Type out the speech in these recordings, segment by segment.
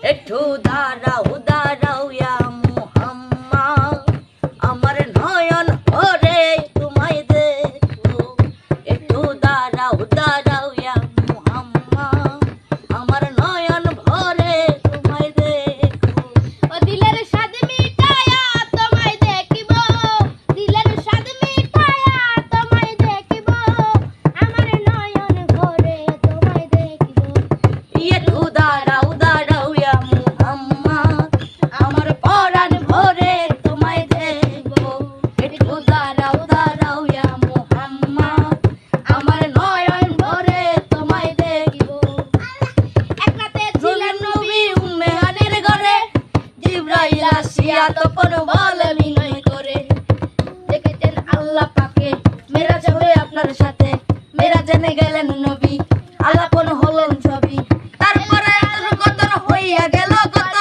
একটু দাঁড়াও দাঁড়াও ইয়া মুহাম্মদ, আমার নয়ন ভরে তোমায় দেখবো। একটু দাঁড়াও দাঁড়াও ইয়া মুহাম্মদ, আমার নয়ন ভরে তোমায় দেখবো। ও দিলের স্বাদ মিটায়া তোমায় দেখিব, দিলের স্বাদ মিটায়া তোমায় দেখিব, আমার নয়ন ভরে তোমায় দেখিব। একটু দাঁড়াও দাঁড়াও ইয়া মুহাম্মদ, আমার পরাণ ভরে তোমায় দেখবো। একটু দাঁড়াও দাঁড়াও ইয়া মুহাম্মদ, আমার নয়ন ভরে তোমায় দেখবো। এক রাতে ছিলেন নবী উম্মে হানির ঘরে, জিবরাইল আসিয়া তখন বলে বিনয় করে, দেখেছেন আল্লাহ পাকে মেরাজ হয়ে আপনার সাথে, মেরাজে গেলেন নবী আলাপন হলেন ছবি। তারপরে কথন হইয়া গেল কত,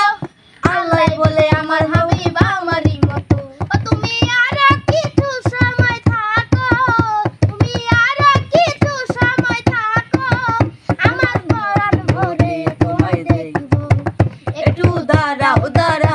আল্লাহ বলে আমার হাবিব আমারই মতো। ও তুমি আর কিছু সময় থাকো, তুমি আর কিছু সময় থাকো, আমার পরাণ ভরে তোমায় দেখিব। একটু দাঁড়াও দাঁড়াও